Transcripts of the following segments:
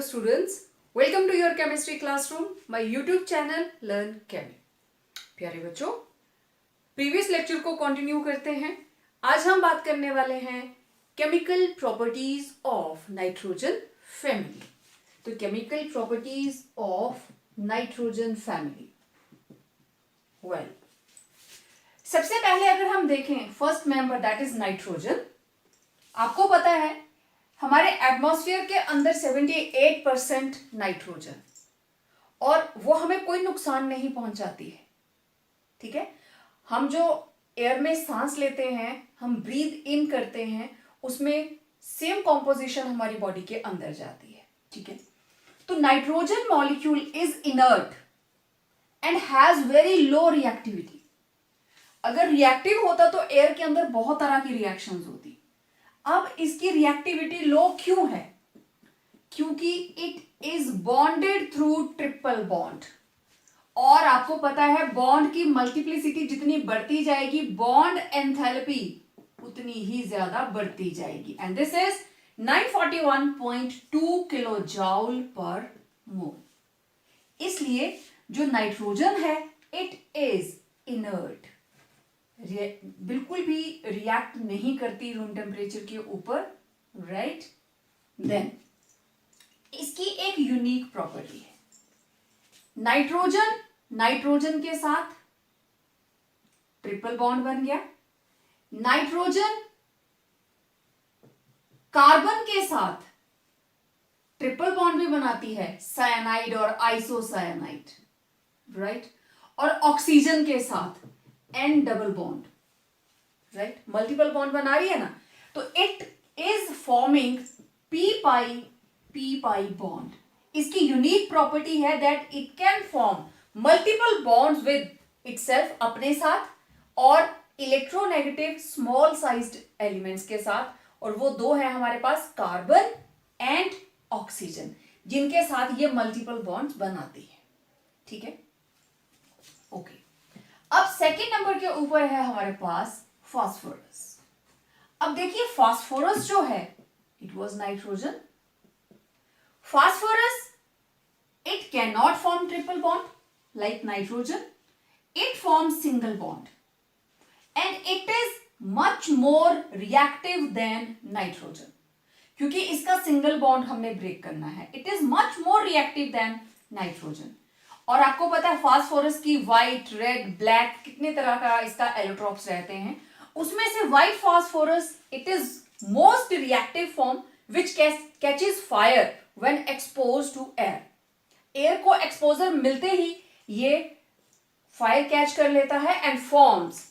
students, welcome to your chemistry classroom, my YouTube channel Learn Chemi। प्यारे बच्चों, previous lecture को continue करते हैं। आज हम बात करने वाले हैं chemical properties of nitrogen family. तो chemical properties of nitrogen family. Well, सबसे पहले अगर हम देखें first member that is nitrogen. आपको पता है हमारे एटमॉस्फेयर के अंदर 78% नाइट्रोजन, और वो हमें कोई नुकसान नहीं पहुंचाती है। ठीक है, हम जो एयर में सांस लेते हैं, हम ब्रीथ इन करते हैं, उसमें सेम कॉम्पोजिशन हमारी बॉडी के अंदर जाती है। ठीक है, तो nitrogen molecule is inert and has very low reactivity. अगर रिएक्टिव होता तो एयर के अंदर बहुत तरह की रिएक्शंस होती। अब इसकी रिएक्टिविटी लो क्यों है? क्योंकि it is bonded through triple bond. और आपको पता है बॉन्ड की मल्टीप्लिसिटी जितनी बढ़ती जाएगी, बॉन्ड एंथैल्पी उतनी ही ज्यादा बढ़ती जाएगी। And this is 941.2 kilojoule per mole. इसलिए जो नाइट्रोजन है इट इज इनर्ट, बिल्कुल भी रिएक्ट नहीं करती रूम टेम्परेचर के ऊपर। राइट, देन इसकी एक यूनिक प्रॉपर्टी है। नाइट्रोजन के साथ ट्रिपल बॉन्ड बन गया। नाइट्रोजन कार्बन के साथ ट्रिपल बॉन्ड भी बनाती है, साइनाइड और आइसोसाइनाइड। राइट, और ऑक्सीजन के साथ N double bond. Right, multiple bond बना रही है ना, तो it is forming P pi bond. इसकी यूनिक प्रॉपर्टी है that it can form multiple bonds with itself, अपने साथ, और इलेक्ट्रोनेगेटिव स्मॉल साइज्ड एलिमेंट्स के साथ। और वो दो है हमारे पास, कार्बन एंड ऑक्सीजन, जिनके साथ ये मल्टीपल बॉन्ड्स बनाती है। ठीक है, ओके। अब सेकेंड नंबर के ऊपर है हमारे पास फास्फोरस। अब देखिए फास्फोरस जो है it was nitrogen. Phosphorus it can not form triple bond like nitrogen, it forms single bond and it is much more reactive than nitrogen. क्योंकि इसका सिंगल बॉन्ड हमने ब्रेक करना है, it is much more reactive than nitrogen. और आपको पता है phosphorus की व्हाइट, रेड, ब्लैक कितने तरह का इसका एलोट्रोप्स रहते हैं। उसमें से white phosphorus it is most reactive form which catches fire when exposed to air. Air को एक्सपोजर मिलते ही ये फायर कैच कर लेता है एंड फॉर्म्स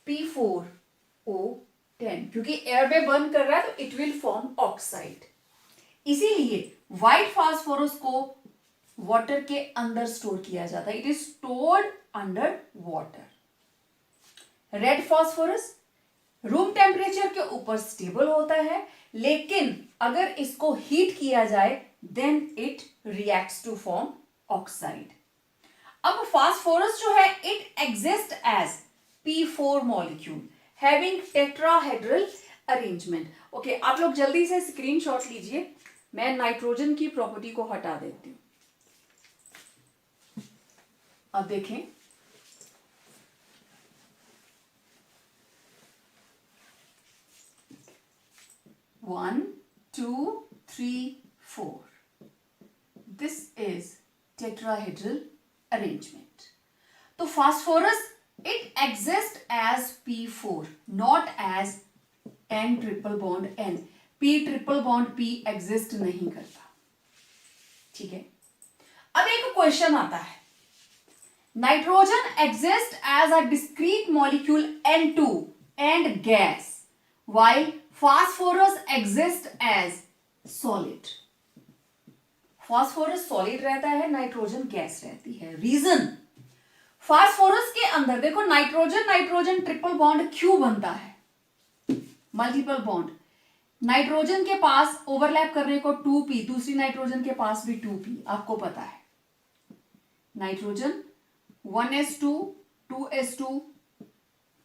P4O10। क्योंकि एयर में बर्न कर रहा है तो इट विल फॉर्म ऑक्साइड। इसीलिए व्हाइट फास्फोरस को वाटर के अंदर स्टोर किया जाता है, it is stored under water. Red phosphorus room temperature के ऊपर स्टेबल होता है, लेकिन अगर इसको हीट किया जाए then it reacts to form oxide. अब फास्फोरस जो है it exist as P4 molecule having tetrahedral arrangement. Okay, आप लोग जल्दी से स्क्रीनशॉट लीजिए, मैं नाइट्रोजन की प्रॉपर्टी को हटा देती हूं। अब देखें, one, two, three, four, this is tetrahedral arrangement. तो phosphorus it exist as P4, not as N triple bond N। P triple bond P exist नहीं करता। ठीक है, अब एक क्वेश्चन आता है, Nitrogen exists as a discrete molecule N2 and gas, while phosphorus exists as solid. Phosphorus solid रहता है, नाइट्रोजन गैस रहती है। रीजन, फास्फोरस के अंदर देखो नाइट्रोजन ट्रिपल बॉन्ड क्यों बनता है? मल्टीपल बॉन्ड, नाइट्रोजन के पास ओवरलैप करने को 2p, दूसरी नाइट्रोजन के पास भी 2p। आपको पता है नाइट्रोजन 1s2 2s2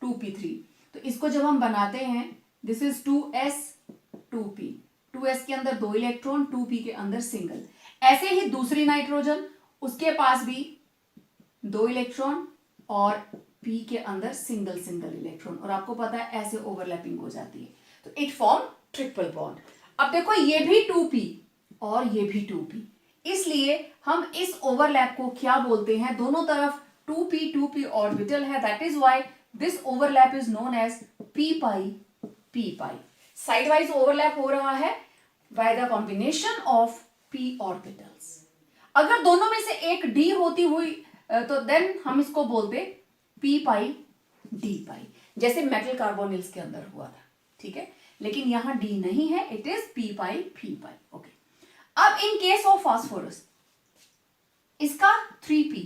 2p3, तो इसको जब हम बनाते हैं this is 2s 2p, 2s के अंदर 2 इलेक्ट्रॉन, 2p के अंदर सिंगल, ऐसे ही दूसरी नाइट्रोजन, उसके पास भी 2 इलेक्ट्रॉन और P के अंदर सिंगल सिंगल इलेक्ट्रॉन, और आपको पता है ऐसे ओवरलैपिंग हो जाती है, तो इट फॉर्म ट्रिपल बॉन्ड। अब देखो ये भी 2p और ये भी 2p, इसलिए हम इस ओवरलैप को क्या बोलते हैं, दोनों तरफ 2p ऑर्बिटल है, that is why this overlap is known as p pi। Side wise overlap हो रहा है by the combination of p orbitals. अगर दोनों में से एक d होती हुई तो देन हम इसको बोलते p pi d pi, जैसे मेटल कार्बोनिल्स के अंदर हुआ था, ठीक है, लेकिन यहां d नहीं है, it is p pi। Okay, अब इन केस ऑफ फास्फोरस इसका 3p,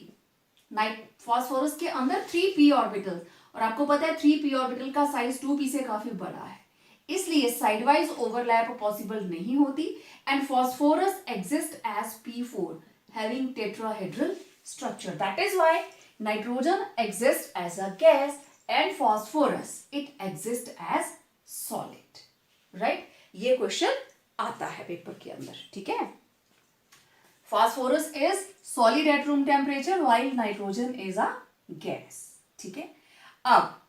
नाइट फास्फोरस के अंदर 3p ऑर्बिटल, और आपको पता है 3p ऑर्बिटल का साइज 2p से काफी बड़ा है, इसलिए साइड वाइज ओवरलैप पॉसिबल नहीं होती, and phosphorus exist as p4 having tetrahedral structure. That is why nitrogen exists as a gas and phosphorus it exists as solid. Right? ये question आता है पेपर के अंदर, ठीक है। Phosphorus is solid at room temperature while nitrogen is a gas. ठीक है। अब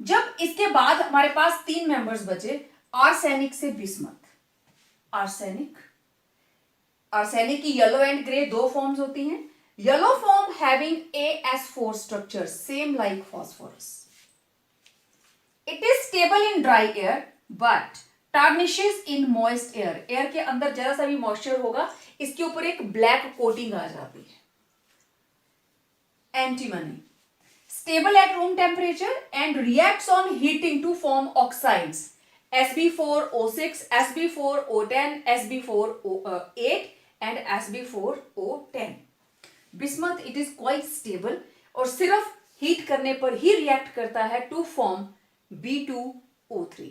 जब इसके बाद हमारे पास 3 मेंबर्स बचे, आर्सेनिक से बिस्मथ। आर्सेनिक की येलो एंड ग्रे 2 फॉर्म्स होती हैं। Yellow form having AS4 structure, same like phosphorus. It is stable in dry air, but tarnishes in moist air. Air के अंदर जरा सा भी मॉइस्चर होगा, इसके ऊपर एक ब्लैक कोटिंग आ जाती है। Antimony, stable at room temperature and reacts on heating to form oxides. Sb4O6, Sb4O10, Sb4O8 and Sb4O10. Bismuth it is quite stable और सिर्फ हीट करने पर ही रिएक्ट करता है टू फॉर्म B2O3,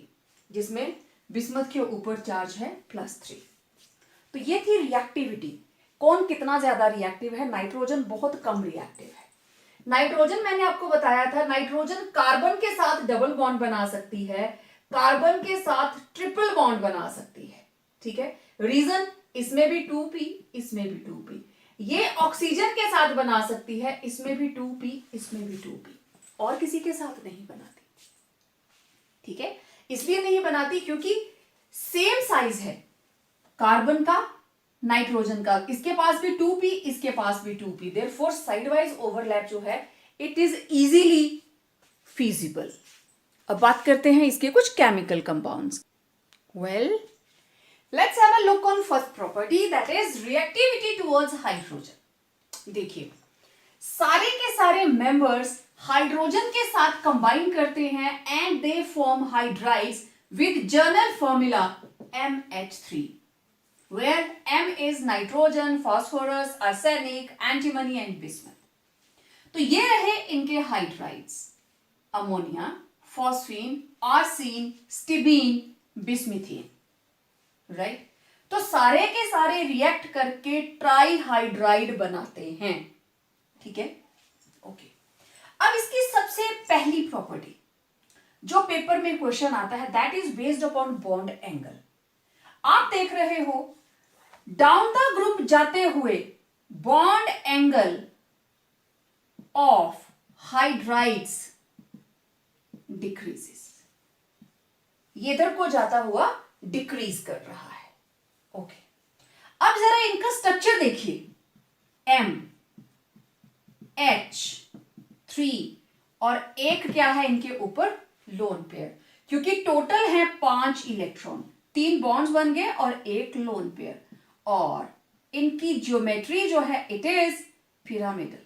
जिसमें बिस्मथ के ऊपर चार्ज है +3। तो ये थी रिएक्टिविटी, कौन कितना ज्यादा रिएक्टिव है। नाइट्रोजन बहुत कम रिएक्टिव है। नाइट्रोजन मैंने आपको बताया था, नाइट्रोजन कार्बन के साथ डबल बॉन्ड बना सकती है, कार्बन के साथ ट्रिपल बॉन्ड बना सकती है, ठीक है। रीजन, इसमें भी 2p, इसमें भी 2p। ये ऑक्सीजन के साथ बना सकती है, इसमें भी 2p, इसमें भी 2p, और किसी के साथ नहीं बनाती, ठीक है। इसलिए नहीं बनाती क्योंकि सेम साइज है कार्बन का, नाइट्रोजन का, इसके पास भी 2p, इसके पास भी 2p, therefore side wise overlap जो है इट इज इजीली फीजिबल। अब बात करते हैं इसके कुछ chemical compounds. Well, let's have a look on first property, that is reactivity towards hydrogen। देखिए, सारे के सारे मेंबर्स हाइड्रोजन के साथ कंबाइन करते हैं and they form hydrides with journal formula MH3, where M is nitrogen, phosphorus, arsenic, antimony and bismuth। तो ये रहे इनके हाइड्राइड्स, अमोनिया, फॉस्फीन, आर्सीन, स्टिबीन, बिस्मिथीन, राइट। तो सारे के सारे रिएक्ट करके ट्राईहाइड्राइड बनाते हैं, ठीक है, ओके। अब इसकी सबसे पहली प्रॉपर्टी जो पेपर में क्वेश्चन आता है, that is based upon bond angle. आप देख रहे हो डाउन द ग्रुप जाते हुए bond angle of hydrides decreases, ये इधर को जाता हुआ डिक्रीज कर रहा है, ओके। अब जरा इनका स्ट्रक्चर देखिए, MH3 और एक क्या है इनके ऊपर लोन पेयर, क्योंकि टोटल है 5 इलेक्ट्रॉन, 3 बॉन्ड्स बन गए और एक लोन पेयर, और इनकी ज्योमेट्री जो है it is pyramidal,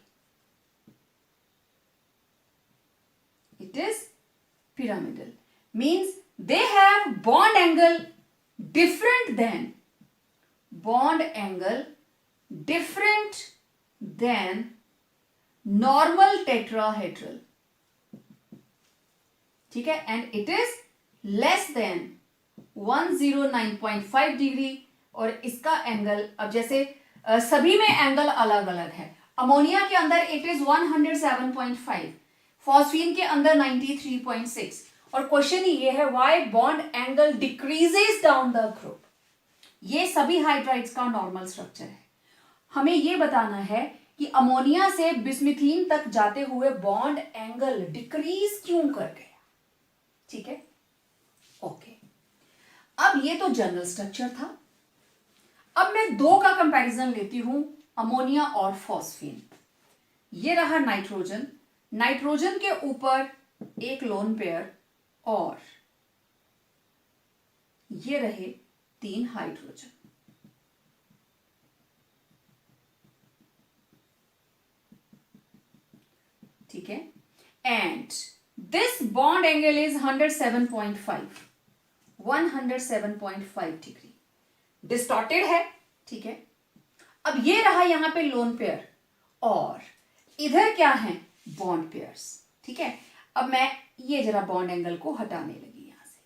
it is pyramidal, means they have bond angle different than normal tetrahedral, ठीक है, and it is less than 109.5 degree, और इसका एंगल, अब जैसे सभी में एंगल अलग अलग है, अमोनिया के अंदर इट इज 107.5, फॉस्फीन के अंदर 93.6, और क्वेश्चन ये है why bond angle decreases down the group. ये सभी हाइड्राइड्स का नॉर्मल स्ट्रक्चर है, हमें ये बताना है कि अमोनिया से बिस्मिथीन तक जाते हुए बॉन्ड एंगल डिक्रीज क्यों कर गया। ठीक है, ओके। अब ये तो जनरल स्ट्रक्चर था। अब मैं दो का कंपैरिजन लेती हूं, अमोनिया और फॉस्फीन। ये रहा नाइट्रोजन, नाइट्रोजन के ऊपर एक लोन पेयर और ये रहे 3 हाइड्रोजन। ठीक है, and this bond angle is 107.5 degree, distorted है। ठीक है, अब ये रहा यहां पे लोन पेयर और इधर क्या है, बॉन्ड पेयर्स। ठीक है, अब मैं ये जरा बॉन्ड एंगल को हटाने लगी यहां से।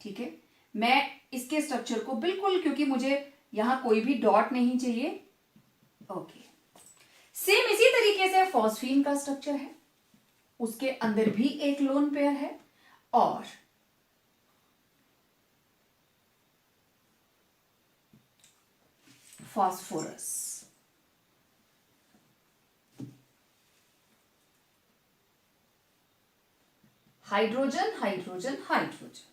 ठीक है, मैं इसके स्ट्रक्चर को बिल्कुल, क्योंकि मुझे यहां कोई भी डॉट नहीं चाहिए। ओके, सेम इसी तरीके से फॉस्फीन का स्ट्रक्चर है, उसके अंदर भी एक लोन पेयर है और फास्फोरस। Hydrogen hydrogen hydrogen.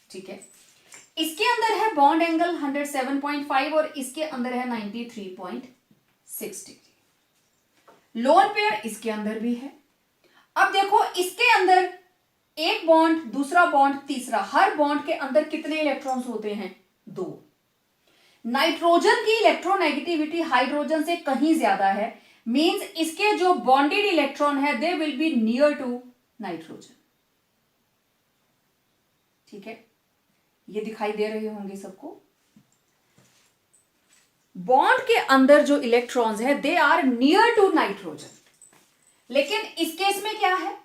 ठीक है, इसके अंदर है बॉन्ड एंगल 107.5 और इसके अंदर है 93.6 डिग्री। लोन पेयर इसके अंदर भी है। अब देखो, इसके अंदर एक बॉन्ड, दूसरा बॉन्ड, तीसरा, हर बॉन्ड के अंदर कितने इलेक्ट्रॉन्स होते हैं, 2। नाइट्रोजन की इलेक्ट्रोनेगेटिविटी हाइड्रोजन से कहीं ज्यादा है, मींस इसके जो बॉन्डेड इलेक्ट्रॉन है they will be near to nitrogen. ठीक है, ये दिखाई दे रहे होंगे सबको। बॉन्ड के अंदर जो इलेक्ट्रॉन्स है they are near to nitrogen, लेकिन इस केस में क्या है,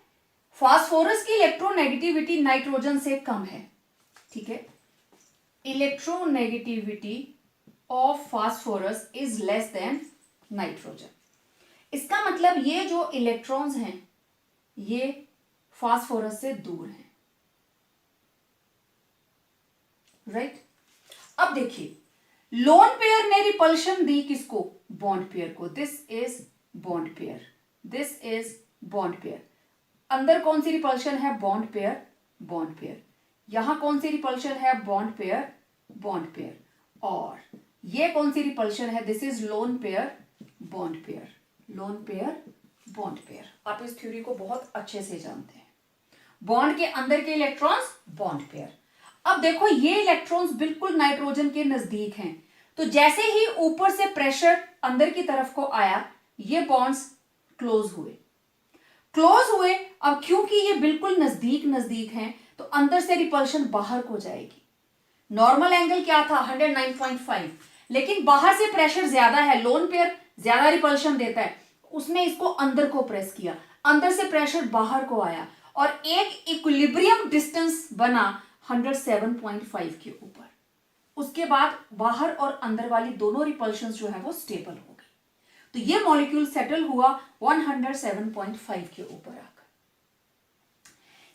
फास्फोरस की इलेक्ट्रोनेगेटिविटी नाइट्रोजन से कम है। ठीक है, electronegativity of phosphorus is less than nitrogen. इसका मतलब ये जो इलेक्ट्रॉन्स हैं ये फास्फोरस से दूर हैं। राइट, अब देखिए, लोन पेयर ने रिपल्शन दी किसको, बॉन्ड पेयर को। This is bond pair, this is bond pair. अंदर कौन सी रिपल्शन है, बॉन्ड पेयर बॉन्ड पेयर। यहां कौन सी रिपल्शन है, बॉन्ड पेयर बॉन्ड पेयर। और ये कौन सी रिपल्शन है, this is loan pair bond pair, loan pair bond pair. आप इस थ्योरी को बहुत अच्छे से जानते हैं। बॉन्ड के अंदर के इलेक्ट्रॉन्स बॉन्ड पेयर। अब देखो, ये इलेक्ट्रॉन्स बिल्कुल नाइट्रोजन के नजदीक हैं, तो जैसे ही ऊपर से प्रेशर अंदर की तरफ को आया, ये बॉन्ड्स क्लोज हुए। अब क्योंकि ये बिल्कुल नजदीक हैं, तो अंदर से रिपल्शन बाहर को जाएगी। नॉर्मल एंगल क्या था, 109.5, लेकिन बाहर से प्रेशर ज्यादा है, लोन पेयर ज्यादा रिपल्शन देता है, उसने इसको अंदर को प्रेस किया, अंदर से प्रेशर बाहर को आया और एक इक्विलिब्रियम डिस्टेंस बना 107.5 के ऊपर। उसके बाद बाहर और अंदर वाली दोनों रिपल्शन जो है वो स्टेबल हो गई, तो ये मॉलिक्यूल सेटल हुआ 107.5 के ऊपर आकर।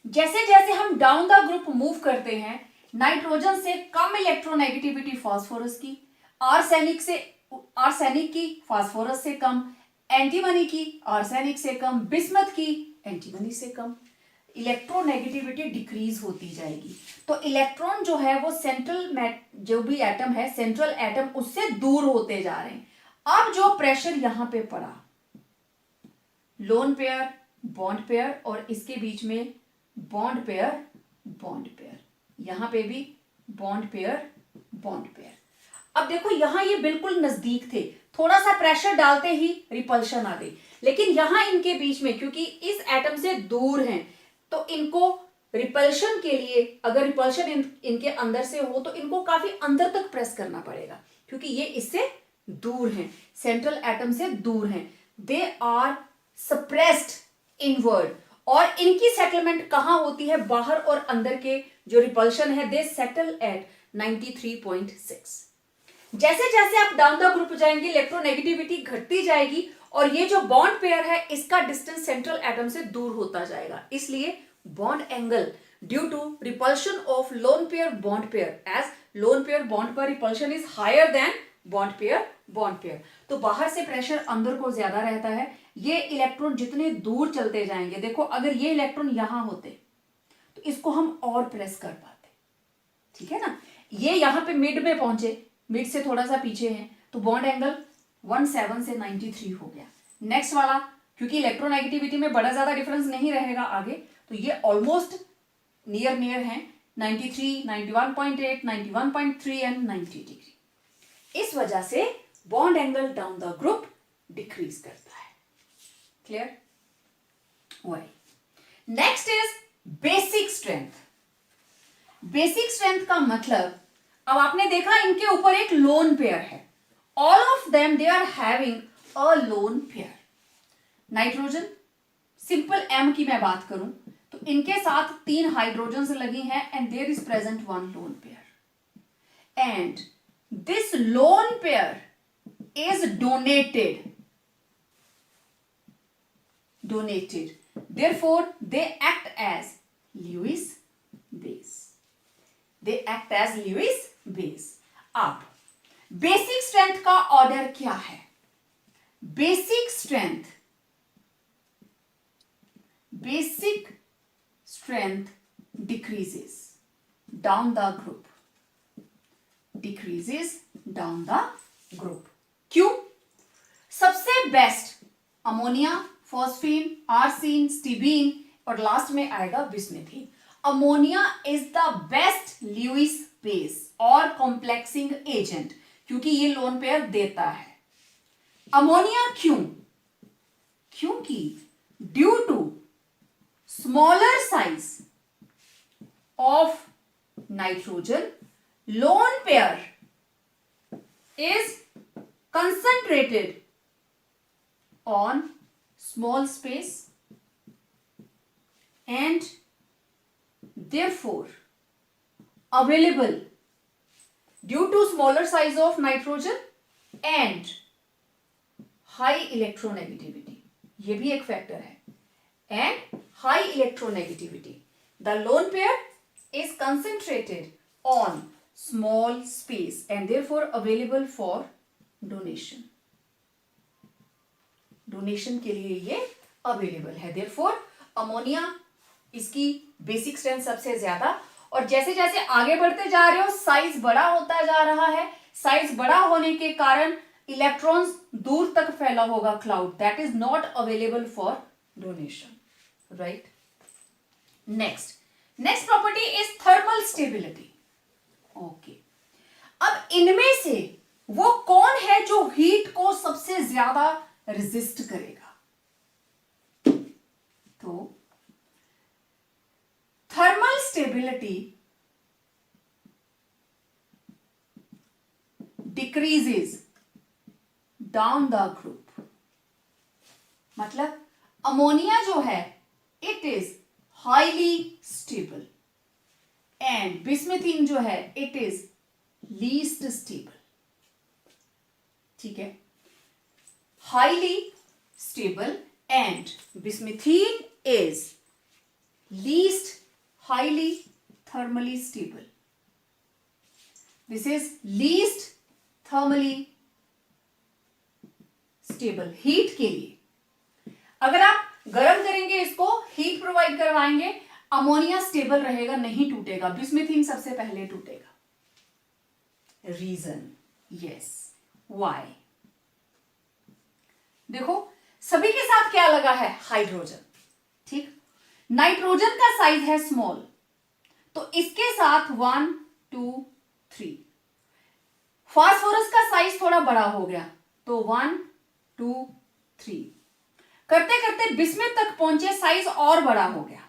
जैसे जैसे हम डाउन द ग्रुप मूव करते हैं, नाइट्रोजन से कम इलेक्ट्रोनेगेटिविटी फास्फोरस की, आर्सेनिक की फास्फोरस से कम, एंटीमनी की आर्सेनिक से कम, बिस्मथ की एंटीमनी से कम, इलेक्ट्रोनेगेटिविटी डिक्रीज होती जाएगी। तो इलेक्ट्रॉन जो है वो सेंट्रल जो भी एटम है, सेंट्रल एटम उससे दूर होते जा रहे हैं। अब जो प्रेशर यहां पे पड़ा, लोन पेयर बॉन्ड पेयर और इसके बीच में बॉन्ड पेयर, यहां पे भी बॉन्ड पेयर। अब देखो, यहां ये बिल्कुल नजदीक थे, थोड़ा सा प्रेशर डालते ही रिपल्शन आ गई, लेकिन यहां इनके बीच में, क्योंकि इस एटम से दूर हैं, तो इनको रिपल्शन के लिए, अगर रिपल्शन इनके अंदर से हो तो इनको काफी अंदर तक प्रेस करना पड़ेगा, क्योंकि ये इससे दूर हैं, सेंट्रल एटम से दूर हैं। दे आर सप्रेस्ड इनवर्ड, और इनकी सेटलमेंट कहां होती है, बाहर और अंदर के जो रिपल्शन है दे सेटल एट 93.6। जैसे जैसे आप डाउन द ग्रुप जाएंगे, इलेक्ट्रोनेगेटिविटी घटती जाएगी और ये जो बॉन्ड पेयर है इसका डिस्टेंस सेंट्रल एटम से दूर होता जाएगा, इसलिए bond angle due to repulsion of lone pair bond pair, as lone pair bond पर repulsion is higher than bond pair. तो बाहर से प्रेशर अंदर को ज्यादा रहता है, ये इलेक्ट्रॉन जितने दूर चलते जाएंगे, देखो अगर ये इलेक्ट्रॉन यहां होते तो इसको हम और प्रेस कर पाते, ठीक है ना। ये यहां पे मिड में पहुंचे, मिड से थोड़ा सा पीछे है, तो बॉन्ड एंगल 17 से 93 हो गया। नेक्स्ट वाला, क्योंकि इलेक्ट्रोनेगेटिविटी में बड़ा ज्यादा डिफरेंस नहीं रहेगा आगे, तो ये ऑलमोस्ट नियर है, 93, 91.8, 91.3 एंड 90 डिग्री। इस वजह से bond angle down the group decrease करता है। क्लियर? वही। Next is basic strength. Basic strength का मतलब, अब आपने देखा इनके ऊपर एक लोन पेयर है, all of them they are having a lone pair. Nitrogen, simple एम की मैं बात करूं तो इनके साथ 3 हाइड्रोजन लगी हैं and there is present 1 lone pair, and this lone pair is donated, therefore they act as Lewis base। अब बेसिक स्ट्रेंथ का ऑर्डर क्या है? Basic strength decreases down the group। क्यों? सबसे best ammonia, phosphine, arsine, stibine और last में आएगा bismuthine. Ammonia is the best Lewis base और कॉम्प्लेक्सिंग एजेंट, क्योंकि ये लोन पेयर देता है। अमोनिया क्यों? क्योंकि due to smaller size of nitrogen, loan pair is concentrated on small space and therefore available due to smaller size of nitrogen and high electronegativity। ये भी एक फैक्टर है, and high electronegativity। The lone pair is concentrated on small space and therefore available for donation के लिए ये available है। therefore ammonia इसकी basic strength सबसे ज्यादा, और जैसे जैसे आगे बढ़ते जा रहे हो साइज बड़ा होता जा रहा है। साइज बड़ा होने के कारण इलेक्ट्रॉन्स दूर तक फैला होगा cloud, that is not available for donation, right. Next property is thermal stability. Okay, अब इनमें से वो कौन है जो हीट को सबसे ज्यादा रेजिस्ट करेगा? तो thermal stability decreases down the group. मतलब अमोनिया जो है it is highly stable and bismuthine जो है इट इज लीस्ट स्टेबल। ठीक है, highly stable and bismuthine is least highly thermally stable. This is least thermally stable. Heat के लिए अगर आप गर्म करेंगे, इसको हीट प्रोवाइड करवाएंगे, अमोनिया स्टेबल रहेगा, नहीं टूटेगा, बिस्मिथीन सबसे पहले टूटेगा। Reason, yes, why? देखो सभी के साथ क्या लगा है? हाइड्रोजन। ठीक, नाइट्रोजन का साइज है स्मॉल, तो इसके साथ 1 2 3। फास्फोरस का साइज थोड़ा बड़ा हो गया, तो 1 2 3 करते करते बिस्मिथ तक पहुंचे, साइज और बड़ा हो गया।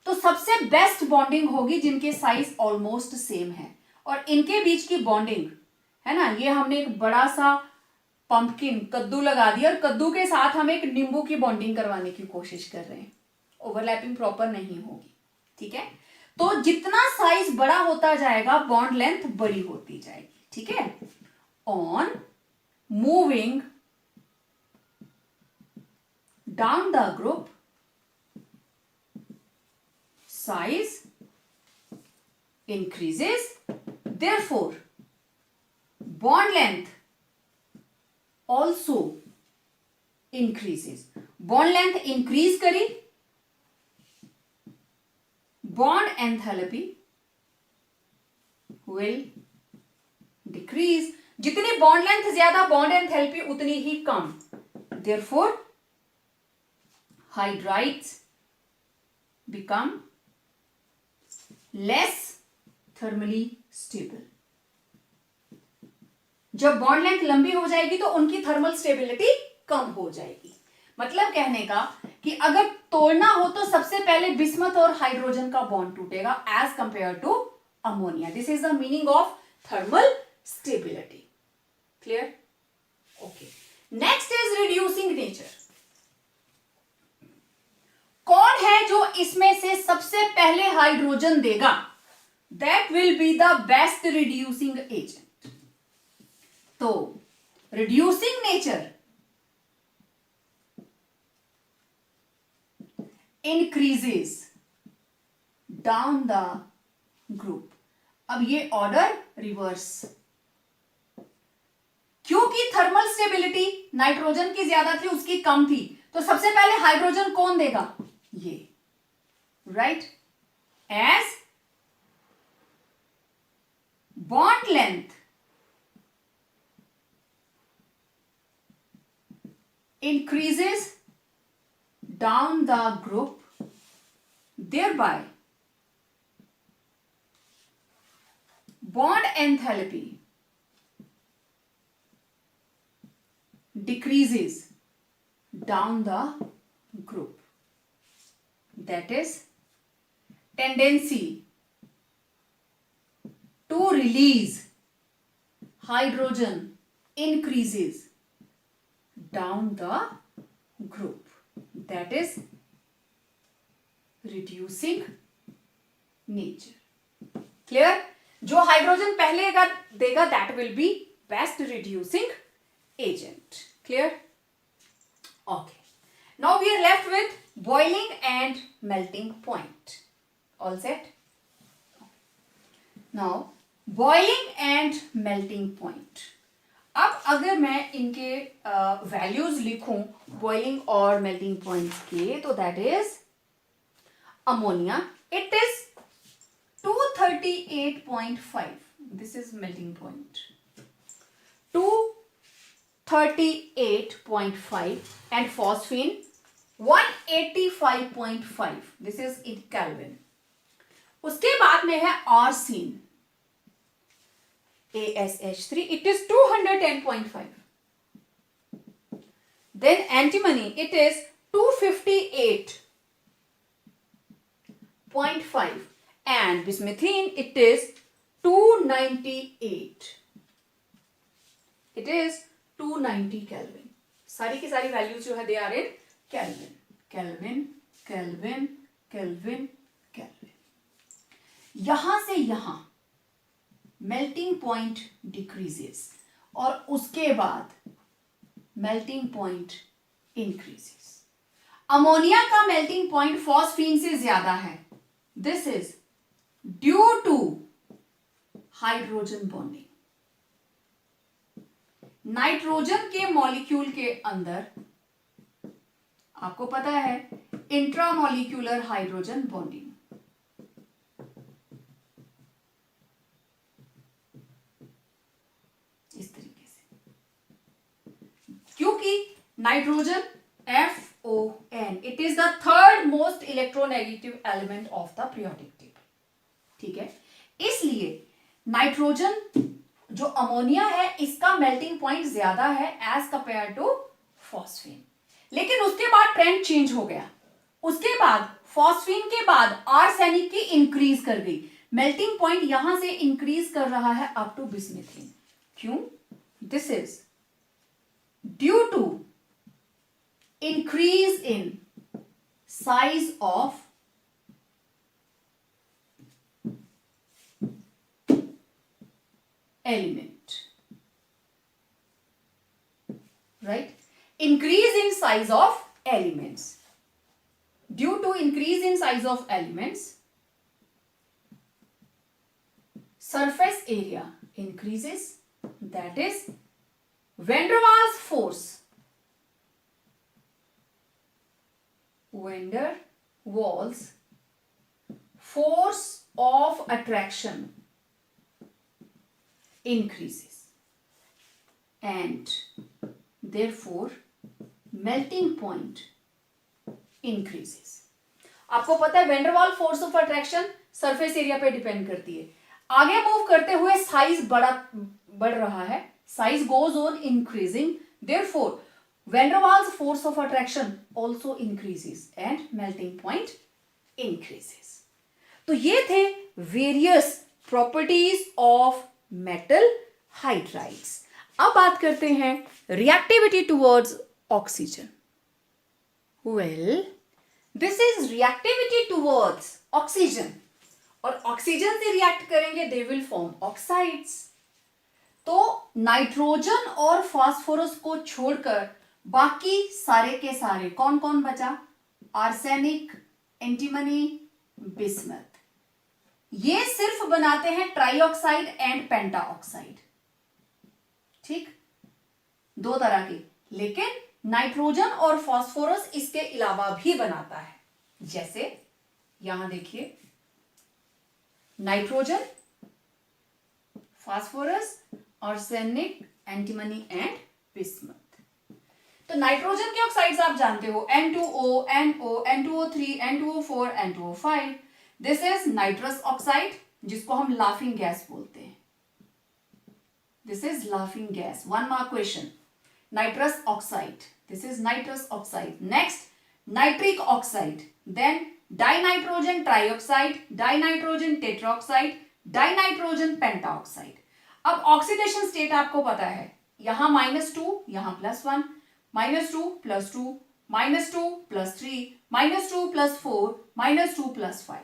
तो सबसे बेस्ट बॉन्डिंग होगी जिनके साइज ऑलमोस्ट सेम है, और इनके बीच की बॉन्डिंग है ना, ये हमने एक बड़ा सा पंपकिन कद्दू लगा दिया और कद्दू के साथ हम एक नींबू की बॉन्डिंग करवाने की कोशिश कर रहे हैं, ओवरलैपिंग प्रॉपर नहीं होगी। ठीक है, तो जितना साइज बड़ा होता जाएगा बॉन्ड लेंथ बड़ी होती जाएगी। ठीक है, on moving down the group size increases, therefore bond length also increases. bond length increase करी, bond enthalpy will decrease. जितनी बॉन्ड लेंथ ज्यादा, बॉन्ड एंथैल्पी उतनी ही कम. Therefore hydrides become less thermally stable. जब बॉन्ड लेंथ लंबी हो जाएगी तो उनकी थर्मल स्टेबिलिटी कम हो जाएगी. मतलब कहने का कि अगर तोड़ना हो तो सबसे पहले बिस्मथ और हाइड्रोजन का बॉन्ड टूटेगा as compare to ammonia. This is the meaning of thermal stability. Clear? Okay. Next is reducing nature. कौन है जो इसमें से सबसे पहले हाइड्रोजन देगा? That will be the best reducing agent. तो reducing nature increases down the group. अब ये ऑर्डर रिवर्स. क्योंकि थर्मल स्टेबिलिटी नाइट्रोजन की ज्यादा थी, उसकी कम थी, तो सबसे पहले हाइड्रोजन कौन देगा? ये. Right? As bond length increases down the group, thereby bond enthalpy decreases down the group. That is tendency to release hydrogen increases down the group. That is reducing nature. Clear? जो hydrogen पहले देगा that will be best reducing agent. Clear? Okay. Now we are left with boiling and melting point. All set? Now boiling and melting point. अब अगर मैं इनके values लिखूं boiling और melting points के, तो that is ammonia, it is 238.5. This is melting point 238.5 and phosphine 185.5. This is in kelvin. उसके बाद में है आर्सीन ASH3, it is 210.5. Then antimony, it is 258.5 and bismuthine, it is 298. It is 290 Kelvin. सारी की सारी values जो है they are in Kelvin. Kelvin, Kelvin, Kelvin, Kelvin. यहां से यहां मेल्टिंग पॉइंट डिक्रीजेस और उसके बाद मेल्टिंग पॉइंट इंक्रीजेस. अमोनिया का मेल्टिंग पॉइंट फॉस्फीन से ज्यादा है. This is due to hydrogen bonding. Nitrogen के मॉलिक्यूल के अंदर आपको पता है इंट्रामॉलिक्यूलर हाइड्रोजन बॉन्डिंग. क्योंकि nitrogen FON, it is the third most electronegative element of the periodic table. ठीक है? इसलिए नाइट्रोजन जो अमोनिया है इसका मेल्टिंग पॉइंट ज्यादा है एज कंपेयर टू फॉस्फीन. लेकिन उसके बाद ट्रेंड चेंज हो गया. उसके बाद फॉस्फीन के बाद आर्सेनिक की इंक्रीज कर गई. मेल्टिंग पॉइंट यहां से इंक्रीज कर रहा है अप टू बिस्मिथीन. क्यों? This is due to increase in size of element. Right? Increase in size of elements. Due to increase in size of elements, surface area increases, that is van der Waals force. Van der Waals force of attraction increases and therefore melting point increases. आपको पता है when डर वाल force of attraction surface area पे depend करती है. आगे move करते हुए साइज बढ़ रहा है, size goes on increasing, therefore van der Waals force of attraction also increases and melting point increases. तो ये थे various properties of metal hydrides. अब बात करते हैं reactivity towards oxygen. Well, this is reactivity towards oxygen, और oxygen से react करेंगे दे विल फॉर्म ऑक्साइड्स. तो नाइट्रोजन और फास्फोरस को छोड़कर बाकी सारे के सारे कौन कौन बचा? Arsenic, antimony, bismuth. ये सिर्फ बनाते हैं ट्राइऑक्साइड एंड पेंटाऑक्साइड. ठीक, दो तरह के. लेकिन नाइट्रोजन और फास्फोरस इसके अलावा भी बनाता है. जैसे यहां देखिए, nitrogen, phosphorus, arsenic, antimony and bismuth. तो नाइट्रोजन के ऑक्साइड्स आप जानते हो, N2O, NO, N2O3, N2O4, N2O5. This is nitrous oxide, जिसको हम लाफिंग गैस बोलते हैं. This is laughing gas. 1 mark question. Nitrous oxide. This is nitrous oxide. Next, nitric oxide. Then dinitrogen trioxide, dinitrogen tetroxide, dinitrogen pentaoxide. अब oxidation state आपको पता है, यहां -2, यहां +1, -2 + 2, -2 + 3, -2 + 4, -2 + 5.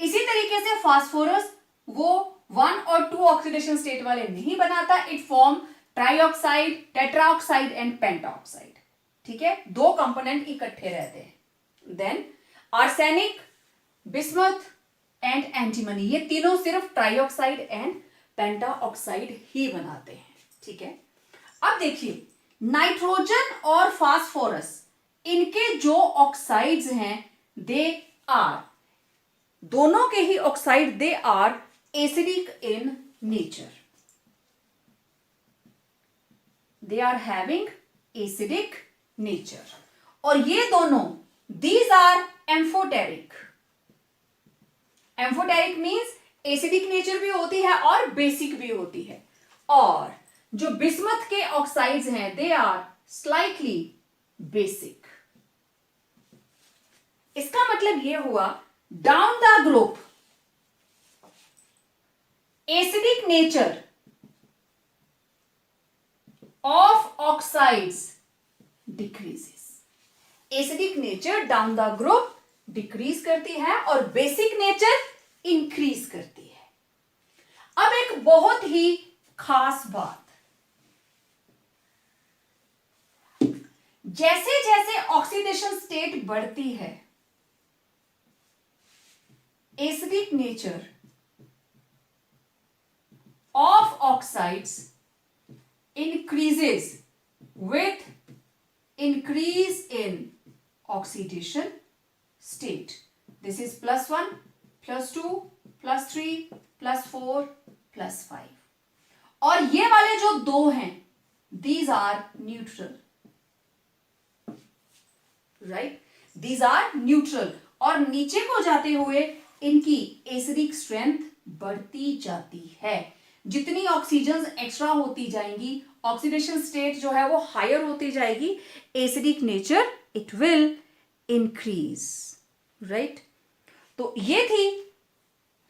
इसी तरीके से फास्फोरस वो 1 और 2 ऑक्सीडेशन स्टेट वाले नहीं बनाता. It form trioxide, tetraoxide and pentaoxide. ठीक है, 2 कंपोनेंट इकट्ठे रहते हैं. Then arsenic, bismuth and antimony, ये तीनों सिर्फ ट्राइऑक्साइड एंड पेंटाऑक्साइड ही बनाते हैं. ठीक है, अब देखिए नाइट्रोजन और फास्फोरस, इनके जो ऑक्साइड्स हैं दे आर, दोनों के ही oxide they are acidic in nature. They are having acidic nature. और ये दोनों, these are amphoteric. Amphoteric means acidic nature भी होती है और basic भी होती है. और जो बिस्मथ के ऑक्साइड्स हैं they are slightly basic. इसका मतलब ये हुआ down the group acidic nature of oxides decreases. Acidic nature down the group decrease करती है और basic nature increase करती है. अब एक बहुत ही खास बात, जैसे जैसे ऑक्सीडेशन स्टेट बढ़ती है, acidic nature of oxides increases with increase in oxidation state. This is +1, +2, +3, +4, +5. और ये वाले जो 2 हैं these are neutral. Right? These are neutral. और नीचे को जाते हुए इनकी एसिडिक स्ट्रेंथ बढ़ती जाती है. जितनी ऑक्सीजन एक्स्ट्रा होती जाएंगी, ऑक्सीडेशन स्टेट जो है वो हायर होती जाएगी, acidic nature it will increase. Right? तो ये थी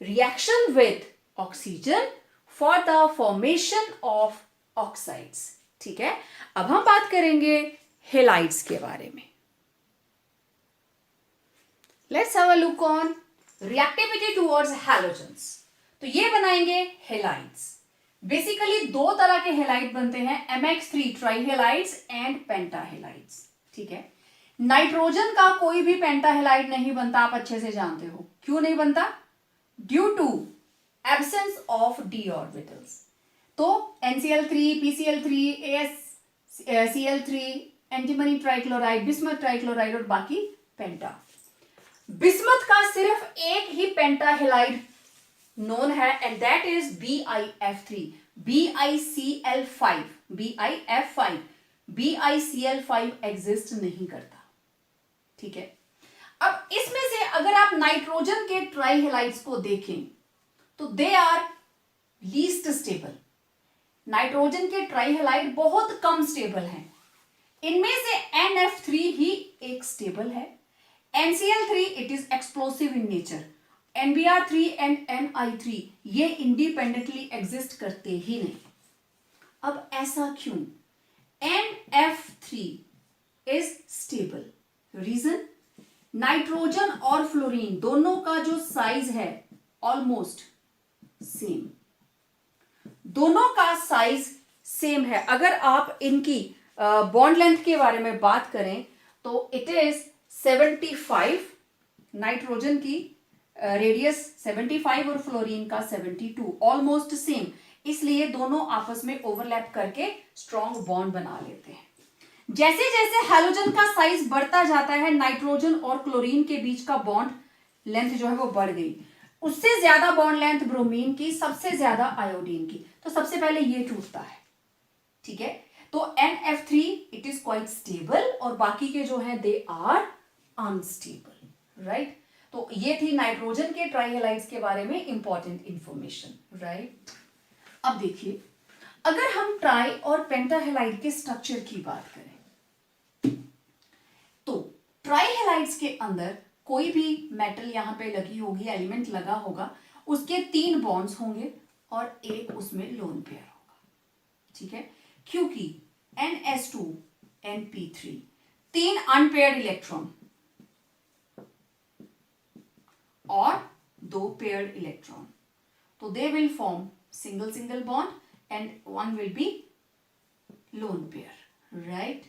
reaction with oxygen for the formation of oxides. ठीक है, अब हम बात करेंगे हेलाइड्स के बारे में. Let's have a look on reactivity towards halogens. तो ये बनाएंगे हेलाइड्स. बेसिकली 2 तरह के हेलाइड बनते हैं, MX3 ट्राइहेलाइड्स एंड पेंटाहेलाइड्स. ठीक है, नाइट्रोजन का कोई भी पेंटाहेलाइड नहीं बनता, आप अच्छे से जानते हो. क्यों नहीं बनता? Due to absence of d orbitals. तो NCl3, PCl3, AsCl3, antimony trichloride, bismuth trichloride और बाकी पेंटा। बिस्मथ का सिर्फ एक ही पेंटा हेलाइड नोन है and that is BiF3, BiCl5, BiF5, BiCl5 exist नहीं करता। ठीक है, अब इसमें से अगर आप नाइट्रोजन के ट्राइहेलाइड्स को देखें तो they are least stable. Nitrogen के ट्राइहेलाइड बहुत कम स्टेबल हैं। इनमें से NF3 ही एक स्टेबल है। NCl3 it is explosive in nature. NBr3 and Ni3 ये इंडिपेंडेंटली एग्जिस्ट करते ही नहीं। अब ऐसा क्यों? NF3 is stable. Reason, nitrogen और फ्लोरीन दोनों का जो साइज है ऑलमोस्ट सेम, दोनों का साइज सेम है। अगर आप इनकी बॉन्ड लेंथ के बारे में बात करें तो इट इज 75, नाइट्रोजन की रेडियस 75 और फ्लोरीन का 72, ऑलमोस्ट सेम। इसलिए दोनों आपस में ओवरलैप करके स्ट्रॉन्ग बॉन्ड बना लेते हैं। जैसे जैसे हैलोजन का साइज बढ़ता जाता है, नाइट्रोजन और क्लोरीन के बीच का बॉन्ड लेंथ जो है वो बढ़ गई। उससे ज्यादा बॉन्ड लेंथ ब्रोमीन की, सबसे ज्यादा आयोडीन की। तो सबसे पहले ये टूटता है। ठीक है, तो NF3 it is quite stable और बाकी के जो है दे आर अनस्टेबल। राइट, तो ये थी नाइट्रोजन के ट्राइहेलाइड्स के बारे में इंपॉर्टेंट इंफॉर्मेशन। राइट, अब देखिए, अगर हम ट्राई और पेंटाहेलाइड के स्ट्रक्चर की बात करें तो ट्राइहेलाइड्स के अंदर कोई भी मेटल यहां पे लगी होगी, एलिमेंट लगा होगा, उसके 3 बॉन्ड्स होंगे और एक उसमें लोन पेयर होगा। ठीक है, क्योंकि NS2 NP3 3 अनपेयर्ड इलेक्ट्रॉन और 2 पेयर्ड इलेक्ट्रॉन, तो दे will form single single bond and one will be lone pair. Right,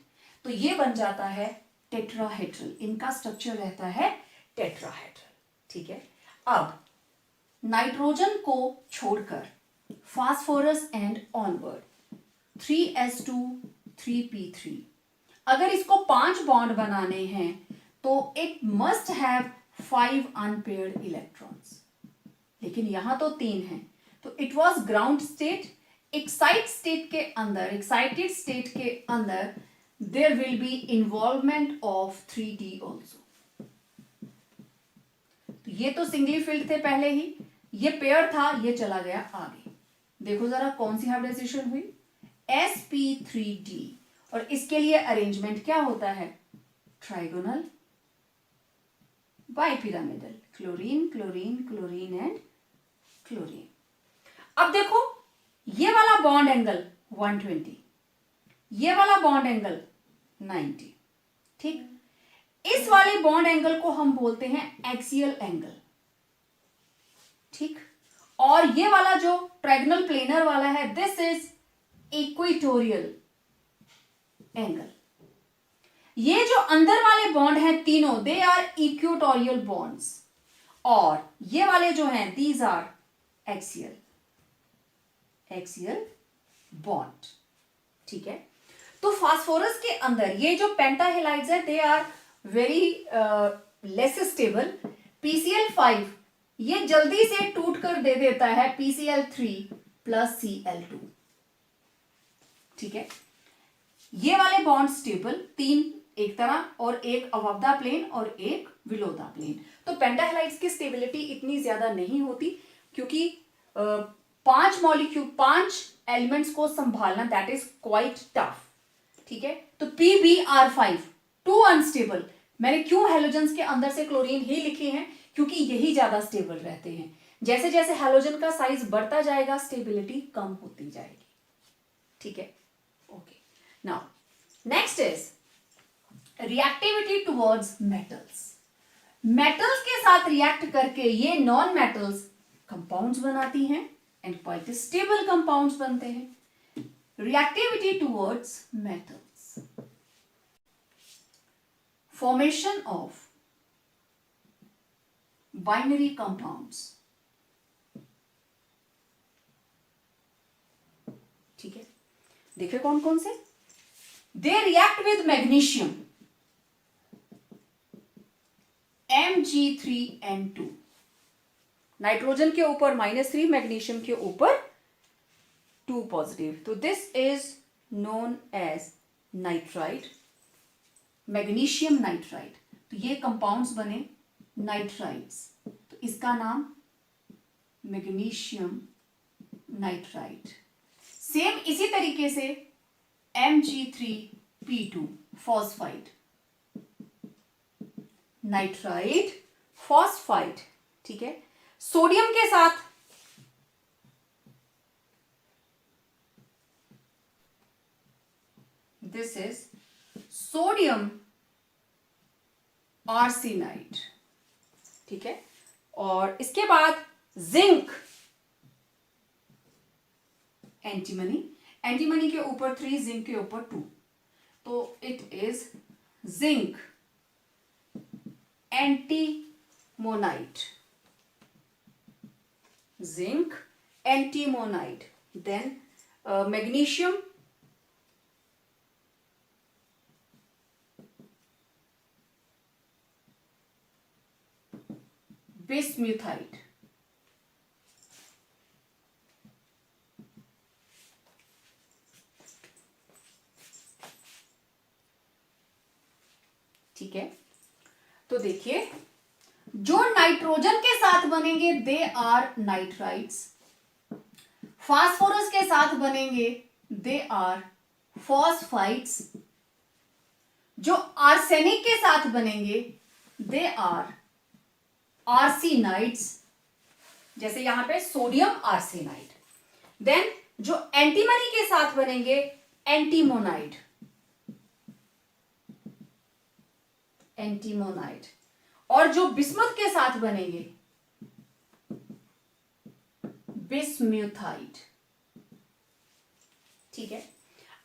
तो ये बन जाता है टेट्राहेड्रल। इनका स्ट्रक्चर रहता है टेट्राहेड्रल। ठीक है, अब नाइट्रोजन को छोड़कर phosphorus and onward 3s2 3p3, अगर इसको 5 बॉन्ड बनाने हैं तो it must have 5 unpaired electrons. लेकिन यहां तो 3 हैं, तो it was ground state. Excited state के अंदर there will be involvement of 3d also. तो ये तो सिंगली फिल्ड थे पहले ही, ये पेयर था, ये चला गया आगे। देखो जरा कौन सी हाइब्रिडाइजेशन हुई, sp3d, और इसके लिए अरेंजमेंट क्या होता है, trigonal bipyramidal, chlorine chlorine chlorine and chlorine. अब देखो, ये वाला बॉन्ड एंगल 120, ये वाला बॉन्ड एंगल 90। ठीक, इस वाले बॉन्ड एंगल को हम बोलते हैं एक्सियल एंगल। ठीक, और ये वाला जो ट्रायगोनल प्लेनर वाला है, दिस इज इक्वेटोरियल एंगल। ये जो अंदर वाले बॉन्ड हैं तीनों, दे आर इक्वेटोरियल बॉन्ड्स, और ये वाले जो हैं दीज आर एक्सियल बॉन्ड। ठीक है, तो फास्फोरस के अंदर ये जो पेंटाहेलाइड्स है they are very less stable. PCl5 ये जल्दी से टूट कर दे देता है PCl3 प्लस Cl2। ठीक है, ये वाले बॉन्ड स्टेबल, 3 एक तरह और एक अबव द प्लेन और एक बिलो द प्लेन। तो पेंटाहेलाइड्स की स्टेबिलिटी इतनी ज्यादा नहीं होती, क्योंकि 5 एलिमेंट्स को संभालना दैट इज क्वाइट टफ। ठीक है, तो PbR5 टू अनस्टेबल। मैंने क्यों हेलोजन्स के अंदर से क्लोरीन ही लिखे हैं, क्योंकि यही ज्यादा स्टेबल रहते हैं। जैसे जैसे हेलोजन का साइज बढ़ता जाएगा स्टेबिलिटी कम होती जाएगी। ठीक है, okay. Now next is reactivity towards metals. Metals के साथ रिएक्ट करके ये नॉन मेटल्स कंपाउंड्स बनाती हैं एंड क्वाइट स्टेबल कंपाउंड्स बनते हैं। Reactivity towards metals, formation of binary compounds. देखे कौन कौन से? They react with magnesium Mg3N2, nitrogen के ऊपर -3, मैग्नीशियम के ऊपर 2 पॉजिटिव, तो this is known as nitrite, magnesium nitrite. तो ये कंपाउंड्स बने नाइट्राइट्स, तो इसका नाम मैग्नीशियम नाइट्राइट। सेम इसी तरीके से Mg3P2 फॉस्फाइड, नाइट्राइट फॉस्फाइड, ठीक है। सोडियम के साथ दिस इज सोडियम आर्सेनाइड, ठीक है। और इसके बाद जिंक एंटीमनी, एंटीमनी के ऊपर 3, जिंक के ऊपर 2, तो it is zinc antimonite, zinc antimonite. Then magnesium bismuthite, ठीक है। तो देखिए, जो नाइट्रोजन के साथ बनेंगे दे आर नाइट्राइट्स, फास्फोरस के साथ बनेंगे दे आर फॉस्फाइट्स, जो आर्सेनिक के साथ बनेंगे दे आर आर्सेनाइड्स, जैसे यहां पे सोडियम आर्सेनाइड। देन जो एंटीमनी के साथ बनेंगे एंटीमोनाइड, एंटीमोनाइड, और जो बिस्मुथ के साथ बनेंगे बिस्म्यूथाइड, ठीक है।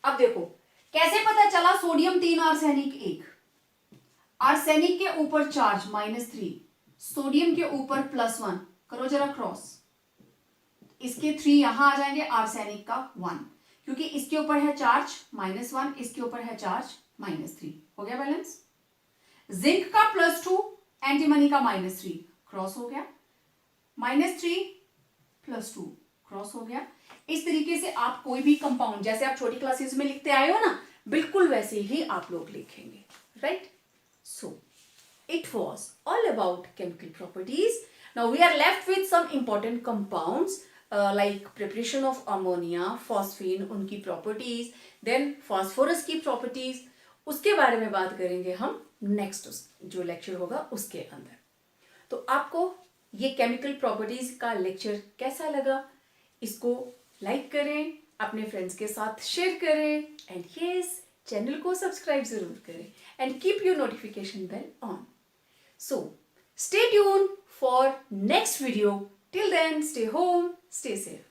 अब देखो कैसे पता चला सोडियम 3 आर्सेनिक 1, आर्सेनिक के ऊपर चार्ज -3, सोडियम के ऊपर +1, करो जरा क्रॉस, इसके 3 यहां आ जाएंगे, आर्सेनिक का 1, क्योंकि इसके ऊपर है चार्ज -1, इसके ऊपर है चार्ज -3, हो गया बैलेंस। जिंक का +2, एंटीमनी का -3, क्रॉस हो गया, -3 +2 क्रॉस हो गया। इस तरीके से आप कोई भी कंपाउंड, जैसे आप छोटी क्लासेस में लिखते आए हो ना, बिल्कुल वैसे ही आप लोग लिखेंगे, right. So it was all about chemical properties. Now we are left with some important compounds like preparation of ammonia, phosphine, उनकी properties, then phosphorus की properties, उसके बारे में बात करेंगे हम नेक्स्ट जो लेक्चर होगा उसके अंदर। तो आपको ये केमिकल प्रॉपर्टीज का लेक्चर कैसा लगा? इसको लाइक करें, अपने फ्रेंड्स के साथ शेयर करें, एंड यस, चैनल को सब्सक्राइब जरूर करें, and keep your notification bell on. So, stay tuned for next video. Till then, stay home, stay safe.